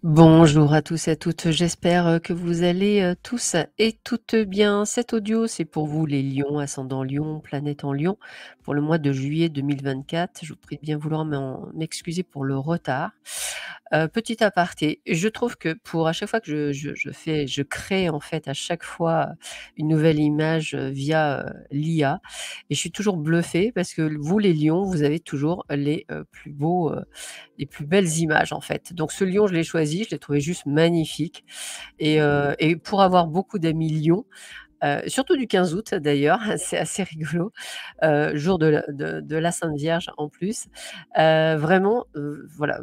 Bonjour à tous et à toutes, j'espère que vous allez tous et toutes bien. Cet audio, c'est pour vous les lions, ascendant lion, planète en lion, pour le mois de juillet 2024. Je vous prie de bien vouloir m'excuser pour le retard. Petit aparté, je trouve que pour à chaque fois que je crée en fait à chaque fois une nouvelle image via l'IA, et je suis toujours bluffée parce que vous les lions, vous avez toujours les plus beaux les plus belles images, en fait. Donc ce lion, je l'ai choisi, je l'ai trouvé juste magnifique et pour avoir beaucoup d'amis lions, surtout du 15 août d'ailleurs, c'est assez rigolo, jour de la Sainte Vierge en plus. Vraiment, voilà,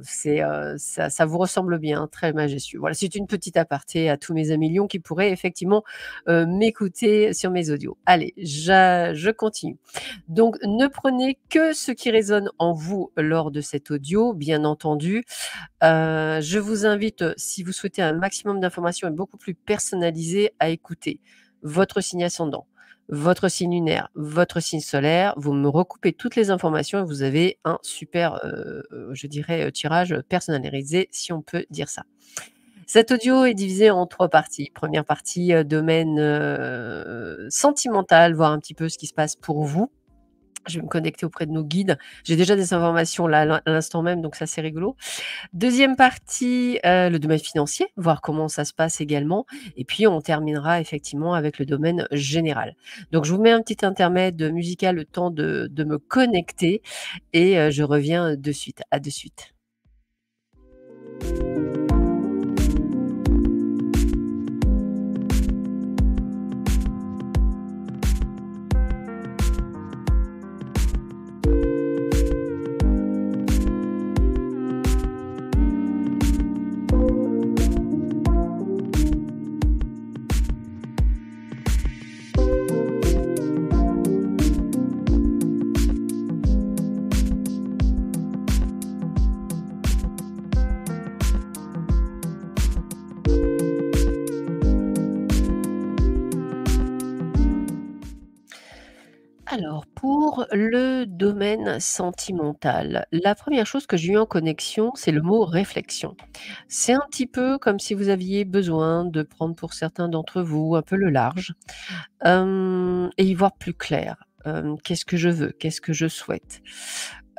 ça vous ressemble bien, hein, très majestueux. Voilà, c'est une petite aparté à tous mes amis lions qui pourraient effectivement, m'écouter sur mes audios. Allez, je continue. Donc ne prenez que ce qui résonne en vous lors de cet audio, bien entendu. Je vous invite, si vous souhaitez un maximum d'informations et beaucoup plus personnalisées, à écouter votre signe ascendant, votre signe lunaire, votre signe solaire. Vous me recoupez toutes les informations et vous avez un super, je dirais, tirage personnalisé, si on peut dire ça. Cet audio est divisé en 3 parties. Première partie, domaine, sentimental, voir un petit peu ce qui se passe pour vous. Je vais me connecter auprès de nos guides. J'ai déjà des informations là, à l'instant même, donc ça, c'est rigolo. Deuxième partie, le domaine financier, voir comment ça se passe également et puis on terminera effectivement avec le domaine général. Donc je vous mets un petit intermède musical, le temps de me connecter et je reviens de suite. À de suite. Alors, pour le domaine sentimental, la première chose que j'ai eue en connexion, c'est le mot réflexion. C'est un petit peu comme si vous aviez besoin de prendre pour certains d'entre vous un peu le large, et y voir plus clair. Qu'est-ce que je veux? Qu'est-ce que je souhaite?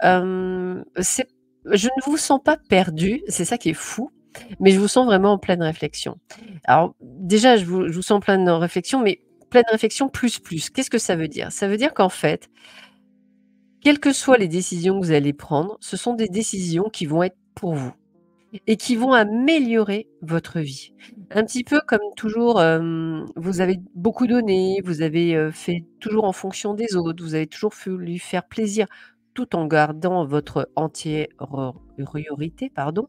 C'est je ne vous sens pas perdu, c'est ça qui est fou, mais je vous sens vraiment en pleine réflexion. Alors déjà, je vous sens en pleine réflexion, mais pleine réflexion plus, plus. Qu'est-ce que ça veut dire? Ça veut dire qu'en fait, quelles que soient les décisions que vous allez prendre, ce sont des décisions qui vont être pour vous et qui vont améliorer votre vie. Un petit peu comme toujours, vous avez beaucoup donné, vous avez, fait toujours en fonction des autres, vous avez toujours voulu faire plaisir, tout en gardant votre antériorité, pardon,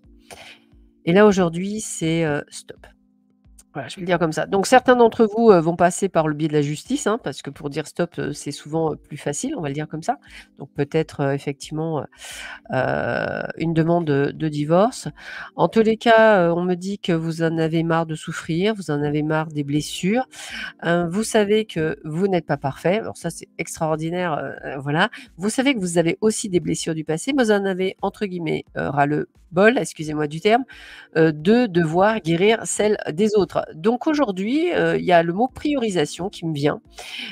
et là aujourd'hui c'est, stop. Voilà, je vais le dire comme ça. Donc certains d'entre vous, vont passer par le biais de la justice, hein, parce que pour dire stop, c'est souvent, plus facile, on va le dire comme ça. Donc peut-être, effectivement, une demande de divorce. En tous les cas, on me dit que vous en avez marre de souffrir, vous en avez marre des blessures. Vous savez que vous n'êtes pas parfait. Alors ça, c'est extraordinaire, voilà. Vous savez que vous avez aussi des blessures du passé, mais vous en avez entre guillemets, «ras-le-bol», excusez-moi du terme, de devoir guérir celles des autres. Donc aujourd'hui, il y a le mot priorisation qui me vient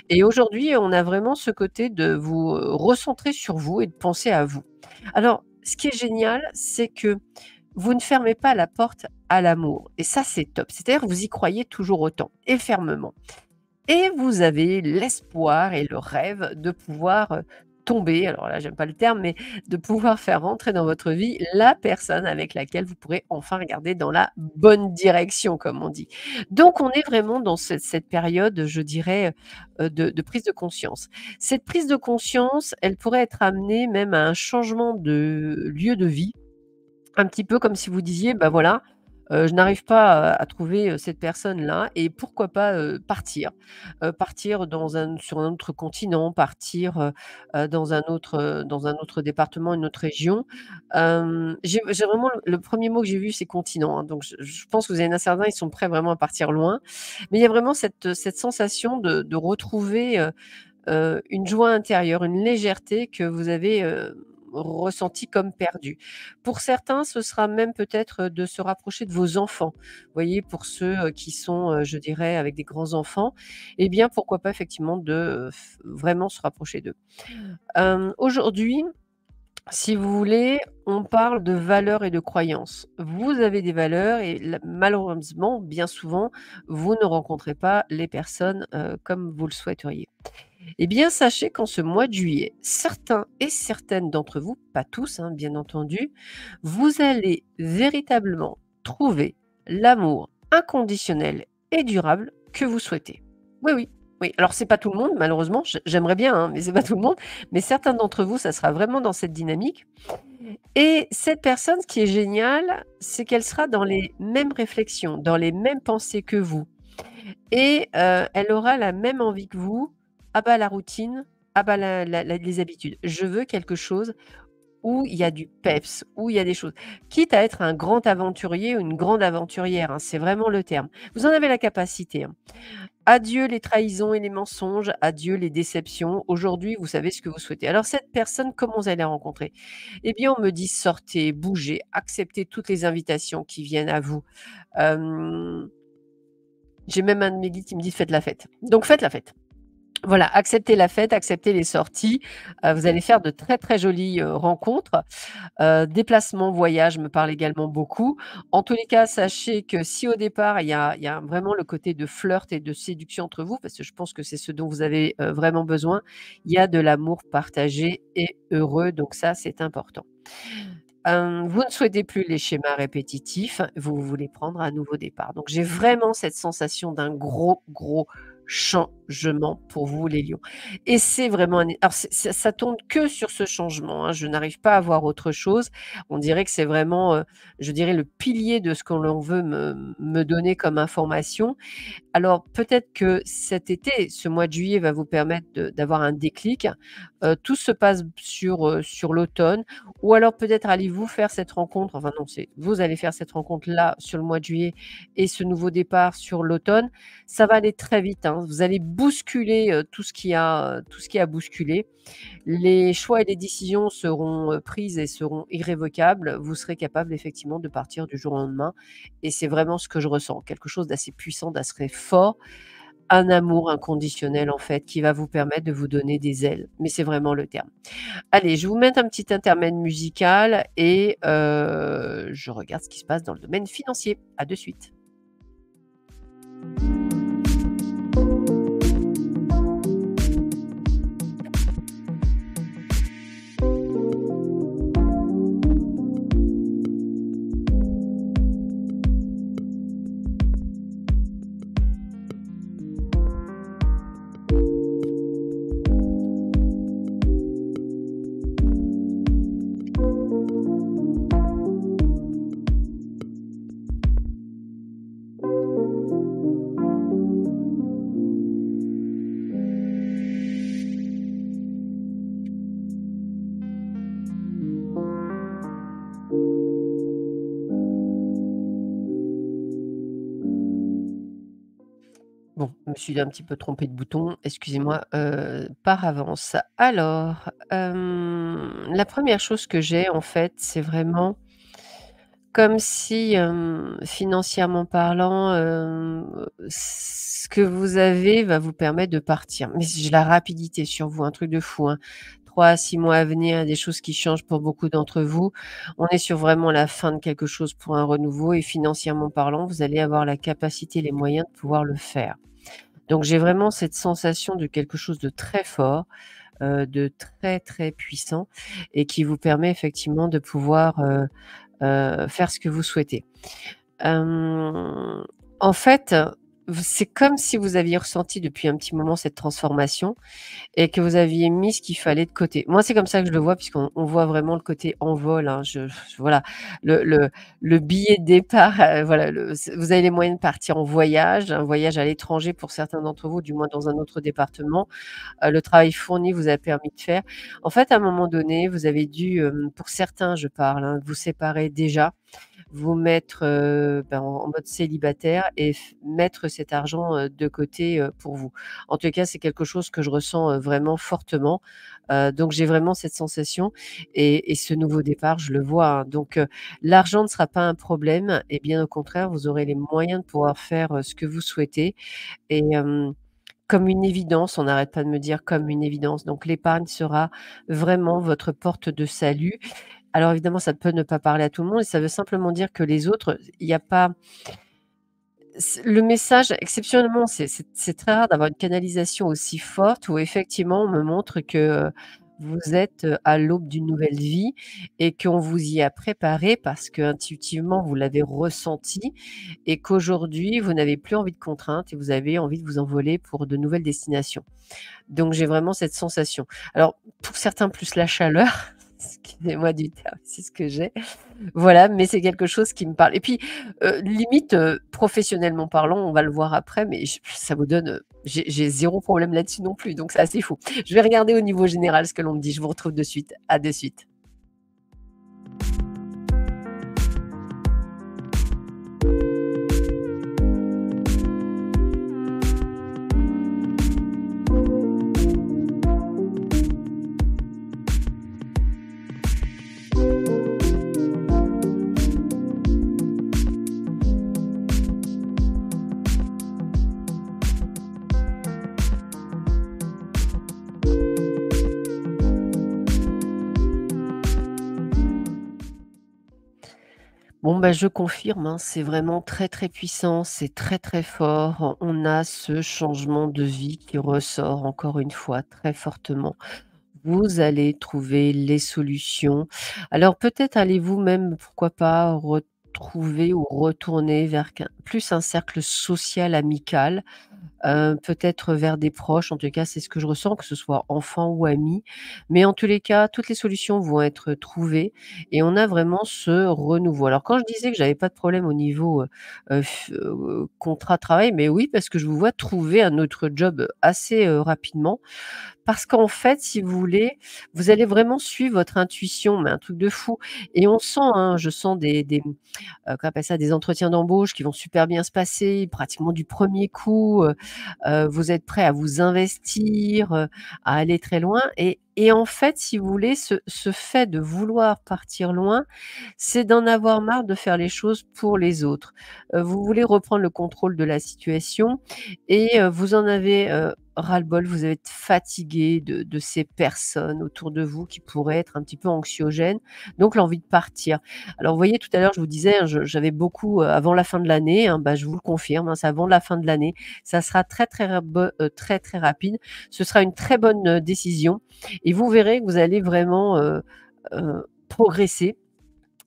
et aujourd'hui, on a vraiment ce côté de vous, recentrer sur vous et de penser à vous. Alors, ce qui est génial, c'est que vous ne fermez pas la porte à l'amour et ça, c'est top. C'est-à-dire que vous y croyez toujours autant et fermement et vous avez l'espoir et le rêve de pouvoir, tomber, alors là, j'aime pas le terme, mais de pouvoir faire rentrer dans votre vie la personne avec laquelle vous pourrez enfin regarder dans la bonne direction, comme on dit. Donc on est vraiment dans cette période, je dirais, de prise de conscience. Cette prise de conscience, elle pourrait être amenée même à un changement de lieu de vie. Un petit peu comme si vous disiez: «Bah, voilà, je n'arrive pas à trouver, cette personne-là et pourquoi pas, partir?» Partir sur un autre continent, partir, dans un autre département, une autre région. J'ai vraiment le 1er mot que j'ai vu, c'est continent, hein, donc je pense que vous avez certains, ils sont prêts vraiment à partir loin. Mais il y a vraiment cette sensation de retrouver, une joie intérieure, une légèreté que vous avez, ressenti comme perdu. Pour certains, ce sera même peut-être de se rapprocher de vos enfants. Vous voyez, pour ceux, qui sont, je dirais avec des grands enfants, eh bien, pourquoi pas effectivement de, f vraiment se rapprocher d'eux. Aujourd'hui, si vous voulez, on parle de valeurs et de croyances. Vous avez des valeurs et malheureusement, bien souvent, vous ne rencontrez pas les personnes, comme vous le souhaiteriez. Eh bien, sachez qu'en ce mois de juillet, certains et certaines d'entre vous, pas tous, hein, bien entendu, vous allez véritablement trouver l'amour inconditionnel et durable que vous souhaitez. Oui, oui, oui. Alors c'est pas tout le monde malheureusement, j'aimerais bien, hein, mais c'est pas tout le monde. Mais certains d'entre vous, ça sera vraiment dans cette dynamique et cette personne, ce qui est génial, c'est qu'elle sera dans les mêmes réflexions, dans les mêmes pensées que vous et elle aura la même envie que vous. «Ah bah, la routine, ah bah, les habitudes. Je veux quelque chose où il y a du peps, où il y a des choses». Quitte à être un grand aventurier ou une grande aventurière, hein, c'est vraiment le terme. Vous en avez la capacité, hein. Adieu les trahisons et les mensonges, adieu les déceptions. Aujourd'hui, vous savez ce que vous souhaitez. Alors cette personne, comment vous allez la rencontrer? Eh bien, on me dit: «Sortez, bougez, acceptez toutes les invitations qui viennent à vous». Hem, j'ai même un de mes guides qui me dit: «Faites la fête». Donc faites la fête. Voilà, acceptez la fête, acceptez les sorties. Vous allez faire de très, très jolies, rencontres. Déplacements, voyages me parlent également beaucoup. En tous les cas, sachez que si au départ, il y a vraiment le côté de flirt et de séduction entre vous, parce que je pense que c'est ce dont vous avez, vraiment besoin, il y a de l'amour partagé et heureux, donc ça, c'est important. Vous ne souhaitez plus les schémas répétitifs, vous voulez prendre un nouveau départ. Donc j'ai vraiment cette sensation d'un gros, gros changement pour vous les lions et c'est vraiment un alors ça tourne que sur ce changement, hein, je n'arrive pas à voir autre chose. On dirait que c'est vraiment, je dirais le pilier de ce que l'on veut me donner comme information. Alors peut-être que cet été, ce mois de juillet va vous permettre d'avoir un déclic. Tout se passe sur l'automne ou alors peut-être allez-vous faire cette rencontre, enfin non, c'est vous allez faire cette rencontre-là sur le mois de juillet et ce nouveau départ sur l'automne. Ça va aller très vite, hein. Vous allez bousculer, tout ce qui a bousculé. Les choix et les décisions seront, prises et seront irrévocables. Vous serez capable effectivement de partir du jour au lendemain et c'est vraiment ce que je ressens, quelque chose d'assez puissant, d'assez fort, un amour inconditionnel en fait qui va vous permettre de vous donner des ailes, mais c'est vraiment le terme. Allez, je vais vous mettre un petit intermède musical et je regarde ce qui se passe dans le domaine financier. À de suite. Bon, je me suis un petit peu trompée de bouton, excusez-moi, par avance. Alors, la première chose que j'ai en fait, c'est vraiment comme si, financièrement parlant, ce que vous avez va vous permettre de partir. Mais j'ai la rapidité sur vous, un truc de fou, hein. 3 à 6 mois à venir, des choses qui changent pour beaucoup d'entre vous. On est sur vraiment la fin de quelque chose pour un renouveau et financièrement parlant, vous allez avoir la capacité, les moyens de pouvoir le faire. Donc j'ai vraiment cette sensation de quelque chose de très fort, de très, très puissant et qui vous permet effectivement de pouvoir, faire ce que vous souhaitez. Hem, en fait, c'est comme si vous aviez ressenti depuis un petit moment cette transformation et que vous aviez mis ce qu'il fallait de côté. Moi, c'est comme ça que je le vois puisqu'on voit vraiment le côté envol, hein. Voilà, le billet de départ, voilà, vous avez les moyens de partir en voyage, un voyage à l'étranger pour certains d'entre vous, du moins dans un autre département. Le travail fourni vous a permis de faire. En fait, à un moment donné, vous avez dû, pour certains, je parle, hein, vous séparer déjà vous mettre, en mode célibataire et mettre cet argent, de côté, pour vous. En tout cas, c'est quelque chose que je ressens, vraiment fortement, donc j'ai vraiment cette sensation et ce nouveau départ, je le vois, hein, donc l'argent ne sera pas un problème et bien au contraire, vous aurez les moyens de pouvoir faire, ce que vous souhaitez et comme une évidence, on n'arrête pas de me dire comme une évidence, donc l'épargne sera vraiment votre porte de salut. Alors évidemment, ça peut ne pas parler à tout le monde et ça veut simplement dire que les autres, il y a pas le message exceptionnellement, c'est très rare d'avoir une canalisation aussi forte où effectivement on me montre que, vous êtes, à l'aube d'une nouvelle vie et qu'on vous y a préparé parce qu'intuitivement vous l'avez ressenti et qu'aujourd'hui vous n'avez plus envie de contraintes et vous avez envie de vous envoler pour de nouvelles destinations. Donc j'ai vraiment cette sensation. Alors pour certains plus la chaleur, excusez-moi du terme, c'est ce que j'ai. Voilà, mais c'est quelque chose qui me parle et puis, limite, professionnellement parlant, on va le voir après, mais j ça vous donne, j'ai 0 problème là-dessus non plus, donc c'est assez fou. Je vais regarder au niveau général ce que l'on me dit, je vous retrouve de suite. À de suite. Bon, bah, je confirme, hein, c'est vraiment très, très puissant, c'est très, très fort. On a ce changement de vie qui ressort encore une fois très fortement. Vous allez trouver les solutions. Alors peut-être allez-vous même, pourquoi pas, retrouver ou retourner vers plus un cercle social amical. Peut-être vers des proches, en tout cas, c'est ce que je ressens, que ce soit enfants ou amis. Mais en tous les cas, toutes les solutions vont être trouvées et on a vraiment ce renouveau. Alors quand je disais que j'avais pas de problème au niveau, contrat travail, mais oui, parce que je vous vois trouver un autre job assez, rapidement. Parce qu'en fait, si vous voulez, vous allez vraiment suivre votre intuition, mais un truc de fou et on sent, hein, je sens qu'on appelle ça? Des entretiens d'embauche qui vont super bien se passer, pratiquement du premier coup, vous êtes prêt à vous investir, à aller très loin et en fait, si vous voulez, ce fait de vouloir partir loin, c'est d'en avoir marre de faire les choses pour les autres. Vous voulez reprendre le contrôle de la situation et vous en avez, ras-le-bol, vous êtes fatigué de ces personnes autour de vous qui pourraient être un petit peu anxiogènes, donc l'envie de partir. Alors vous voyez, tout à l'heure, je vous disais, hein, je j'avais beaucoup, avant la fin de l'année, hein, bah, je vous le confirme, hein, c'est avant la fin de l'année. Ça sera très, très très, très rapide. Ce sera une très bonne, décision et vous verrez que vous allez vraiment, progresser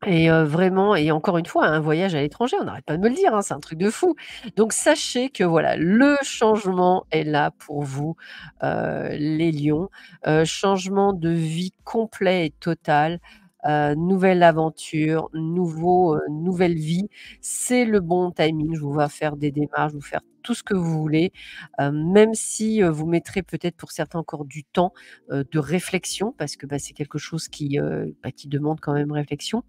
et vraiment et encore une fois, un voyage à l'étranger, on n'arrête pas de me le dire, hein, c'est un truc de fou. Donc sachez que voilà, le changement est là pour vous, les lions. Changement de vie complet et total, nouvelle aventure, nouvelle vie. C'est le bon timing. Je vous vois faire des démarches, vous faire tout ce que vous voulez, même si, vous mettrez peut-être pour certains encore du temps, de réflexion parce que, bah, c'est quelque chose qui demande quand même réflexion.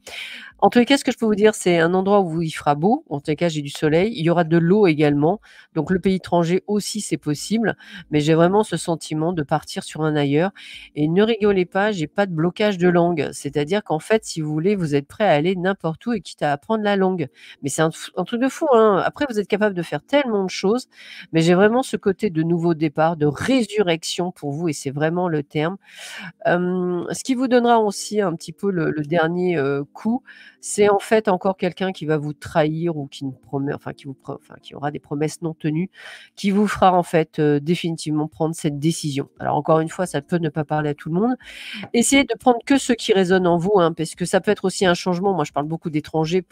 En tous les cas, ce que je peux vous dire, c'est un endroit où il fera beau. En tous les cas, j'ai du soleil. Il y aura de l'eau également. Donc le pays étranger aussi, c'est possible. Mais j'ai vraiment ce sentiment de partir sur un ailleurs. Et ne rigolez pas, j'ai pas de blocage de langue. C'est-à-dire qu'en fait, si vous voulez, vous êtes prêt à aller n'importe où et quitte à apprendre la langue. Mais c'est un truc de fou, hein. Après, vous êtes capable de faire tellement de choses. Mais j'ai vraiment ce côté de nouveau départ, de résurrection pour vous. Et c'est vraiment le terme. Ce qui vous donnera aussi un petit peu le dernier, coup, c'est en fait encore quelqu'un qui va vous trahir ou qui ne promet enfin qui aura des promesses non tenues, qui vous fera en fait, définitivement prendre cette décision. Alors encore une fois, ça peut ne pas parler à tout le monde. Essayez de prendre que ce qui résonne en vous, hein, parce que ça peut être aussi un changement. Moi, je parle beaucoup d'étrangers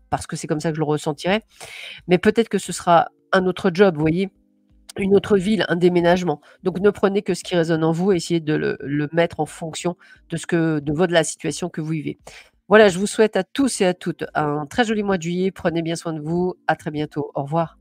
parce que c'est comme ça que je le ressentirais, mais peut-être que ce sera un autre job, vous voyez? Une autre ville, un déménagement. Donc ne prenez que ce qui résonne en vous, essayez de le mettre en fonction de la situation que vous vivez. Voilà, je vous souhaite à tous et à toutes un très joli mois de juillet. Prenez bien soin de vous. À très bientôt. Au revoir.